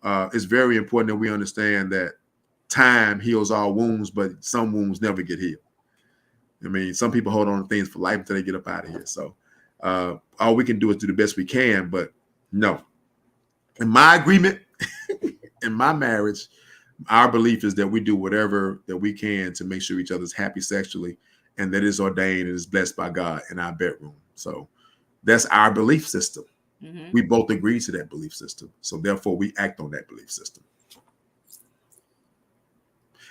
It's very important that we understand that time heals all wounds, but some wounds never get healed. I mean, some people hold on to things for life until they get up out of here. So all we can do is do the best we can. But no, in my agreement, in my marriage, our belief is that we do whatever that we can to make sure each other's happy sexually, and that is ordained and is blessed by God in our bedroom. So that's our belief system. Mm-hmm. We both agree to that belief system. So therefore we act on that belief system.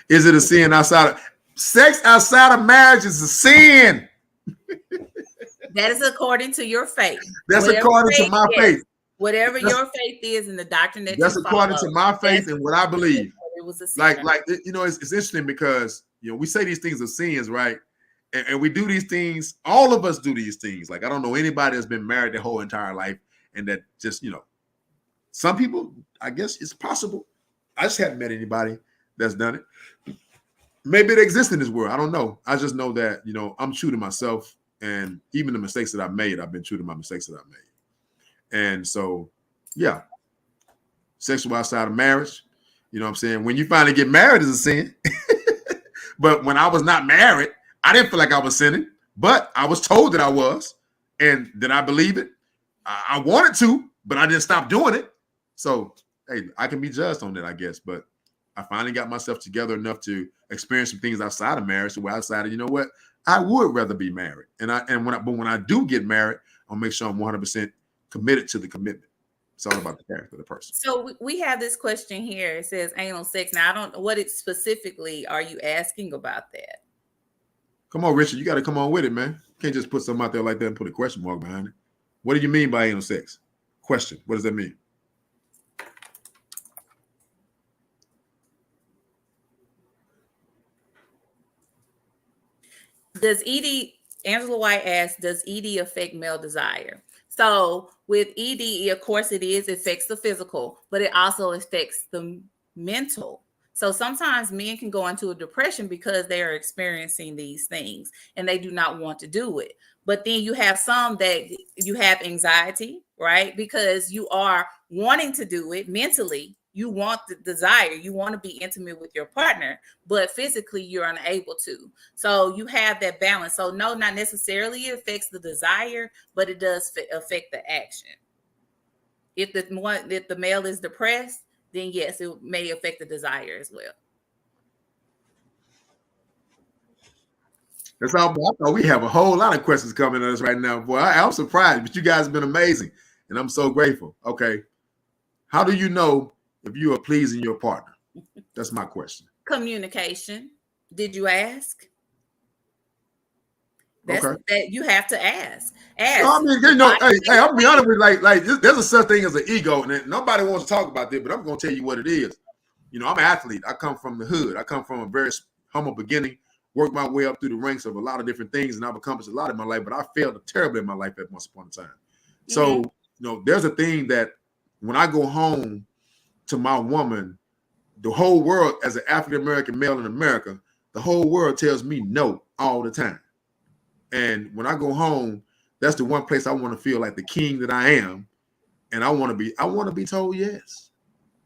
Is it a sin sex outside of marriage is a sin? That is according to your faith. That's according to my faith. Whatever your faith is in the doctrine that's according to my faith and what I believe. It was a sin. Like you know, it's interesting because, you know, we say these things are sins, right? And we do these things. All of us do these things. Like, I don't know anybody that's been married their whole entire life and that just, you know, some people, I guess it's possible. I just haven't met anybody that's done it. Maybe it exists in this world. I don't know. I just know that, you know, I'm true to myself And even the mistakes that I made, I've been true to my mistakes that I made. And so, yeah, sexual outside of marriage, you know what I'm saying? When you finally get married is a sin. But when I was not married, I didn't feel like I was sinning, but I was told that I was. And did I believe it? I wanted to, but I didn't stop doing it. So, hey, I can be judged on that, I guess. But I finally got myself together enough to experience some things outside of marriage. So I decided, you know what? I would rather be married. But when I do get married, I'll make sure I'm 100% committed to the commitment. It's all about the character of the person. So we have this question here. It says anal sex. Now, I don't know what it specifically are you asking about that? Come on, Richard. You got to come on with it, man. You can't just put something out there like that and put a question mark behind it. What do you mean by anal sex? Question. What does that mean? Does ED, Angela White asks, does ED affect male desire? So with ED, of course it affects the physical, but it also affects the mental. So sometimes men can go into a depression because they are experiencing these things and they do not want to do it. But then you have some that you have anxiety, right? Because you are wanting to do it mentally. You want the desire, you want to be intimate with your partner, but physically you're unable to. So you have that balance. So no, not necessarily it affects the desire, but it does affect the action. If the male is depressed, then yes, it may affect the desire as well. That's all. I thought we have a whole lot of questions coming at us right now. Boy, I'm surprised, but you guys have been amazing, and I'm so grateful. Okay, how do you know if you are pleasing your partner? That's my question. Communication. Did you ask? That's okay. That you have to ask. No, I mean, you know, hey, I'm gonna be honest with you, like there's a such thing as an ego, and nobody wants to talk about this, but I'm gonna tell you what it is. You know, I'm an athlete. I come from the hood. I come from a very humble beginning, worked my way up through the ranks of a lot of different things, and I've accomplished a lot in my life, but I failed terribly in my life at once upon a time. So, you know, there's a thing that when I go home to my woman, the whole world, as an African American male in America, the whole world tells me no all the time. And when I go home, that's the one place I want to feel like the king that I am, and I want to be told yes.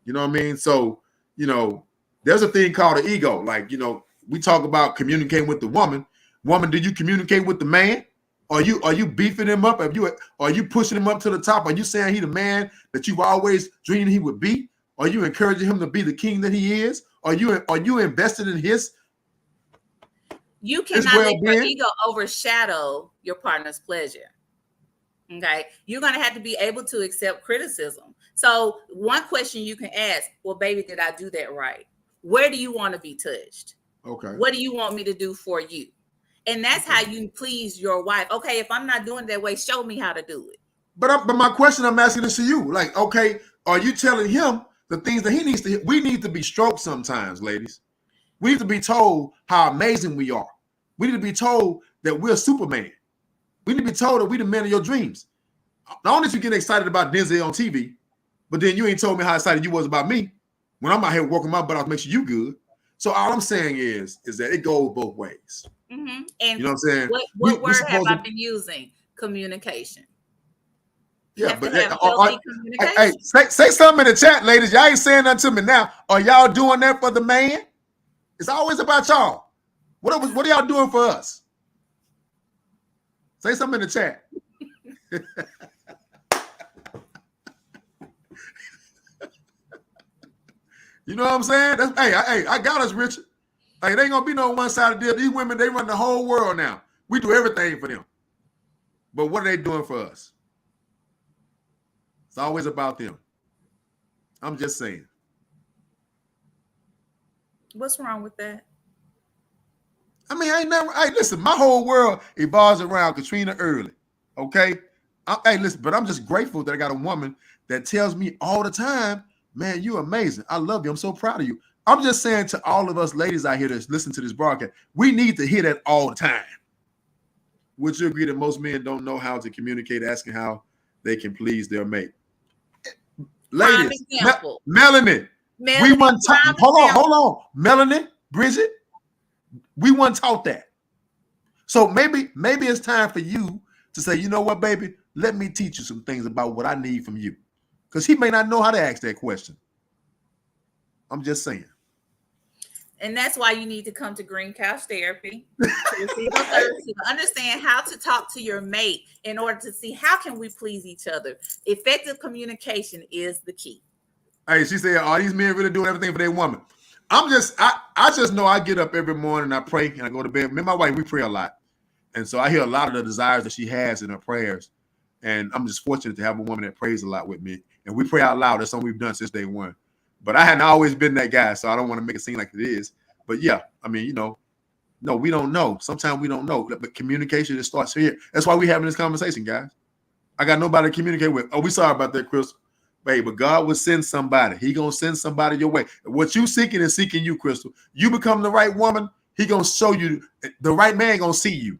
You know what I mean? So, you know, there's a thing called an ego. Like, you know, we talk about communicating with the woman. Woman, do you communicate with the man? Are you beefing him up? Are you pushing him up to the top? Are you saying he the man that you've always dreamed he would be? Are you encouraging him to be the king that he is? Are you invested in his? You cannot let your ego overshadow your partner's pleasure. Okay, you're gonna have to be able to accept criticism. So one question you can ask: well, baby, did I do that right? Where do you want to be touched? Okay. What do you want me to do for you? And that's how you please your wife. Okay, if I'm not doing it that way, show me how to do it. But my question I'm asking is to you. Like, okay, are you telling him the things that he needs to hear? We need to be stroked sometimes, ladies. We need to be told how amazing we are. We need to be told that we're Superman. We need to be told that we're the man of your dreams. Not only did you get excited about Denzel on TV, but then you ain't told me how excited you was about me when I'm out here working my butt off to make sure you good. So all I'm saying is that it goes both ways. Mm-hmm. And you know what I'm saying? What word have I been using? Communication. Yeah, but hey, say something in the chat, ladies. Y'all ain't saying nothing to me now. Are y'all doing that for the man? It's always about y'all. What are y'all doing for us? Say something in the chat. You know what I'm saying? Hey, I got us, Richard. Like, it ain't gonna be no one-sided deal. These women, they run the whole world now. We do everything for them. But what are they doing for us? It's always about them. I'm just saying. What's wrong with that? I mean, hey, listen, my whole world evolves around Katrina Early. Okay? Hey, listen, but I'm just grateful that I got a woman that tells me all the time, man, you're amazing. I love you. I'm so proud of you. I'm just saying to all of us ladies out here that listen to this broadcast, we need to hear that all the time. Would you agree that most men don't know how to communicate, asking how they can please their mate? Ladies, Melanie, we weren't hold on. Melanie, Bridget, we weren't taught that. So maybe it's time for you to say, you know what, baby, let me teach you some things about what I need from you. Because he may not know how to ask that question. I'm just saying. And that's why you need to come to Green Couch Therapy to receive a service, to understand how to talk to your mate in order to see how can we please each other. Effective communication is the key. Hey, she said, are these men really doing everything for their woman? I just know I get up every morning, I pray, and I go to bed. Me and my wife, we pray a lot. And so I hear a lot of the desires that she has in her prayers. And I'm just fortunate to have a woman that prays a lot with me. And we pray out loud. That's something we've done since day one. But I hadn't always been that guy, so I don't want to make it seem like it is. But yeah, I mean, no, we don't know. Sometimes we don't know. But communication, it starts here. That's why we're having this conversation, guys. I got nobody to communicate with. Oh, we sorry about that, Crystal. Baby, but God will send somebody. He going to send somebody your way. What you seeking is seeking you, Crystal. You become the right woman, he going to show you. The right man going to see you.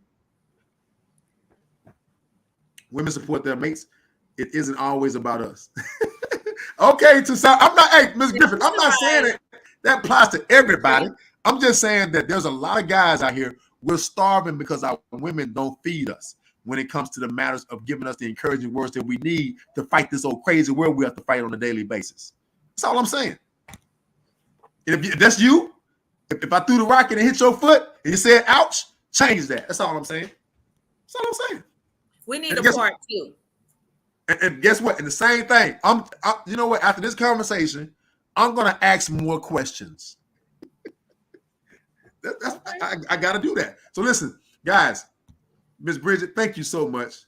Women support their mates. It isn't always about us. Okay, I'm not, hey, Ms. Griffin, I'm not saying that applies to everybody. I'm just saying that there's a lot of guys out here, we're starving because our women don't feed us when it comes to the matters of giving us the encouraging words that we need to fight this old crazy world we have to fight on a daily basis. That's all I'm saying. And if that's you, if I threw the rocket and hit your foot and you said, ouch, change that. That's all I'm saying. That's all I'm saying. We need a part two. And guess what? And the same thing. You know what? After this conversation, I'm going to ask more questions. I got to do that. So listen, guys, Miss Bridget, thank you so much.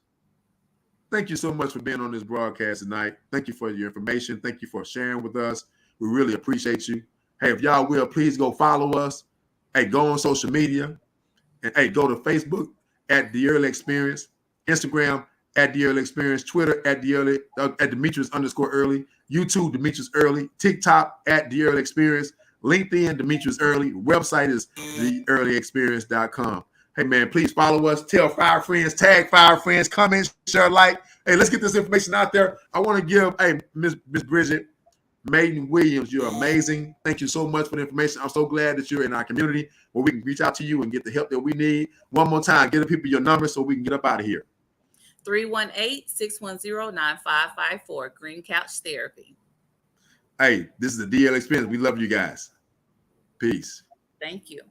Thank you so much for being on this broadcast tonight. Thank you for your information. Thank you for sharing with us. We really appreciate you. Hey, if y'all will, please go follow us. Hey, go on social media. And hey, go to Facebook at The Early Experience, Instagram at The Early Experience, Twitter at Demetrius_Early, YouTube Demetrius Early, TikTok at The Early Experience, LinkedIn Demetrius Early, website is theearlyexperience.com. Hey man, please follow us, tell 5 friends, tag 5 friends, comment, share, like. Hey, let's get this information out there. I want to give, hey, Miss Bridget Maiden Williams, you're amazing. Thank you so much for the information. I'm so glad that you're in our community where we can reach out to you and get the help that we need. One more time, give the people your number so we can get up out of here. 318-610-9554, Green Couch Therapy. Hey, this is the DL Experience. We love you guys. Peace. Thank you.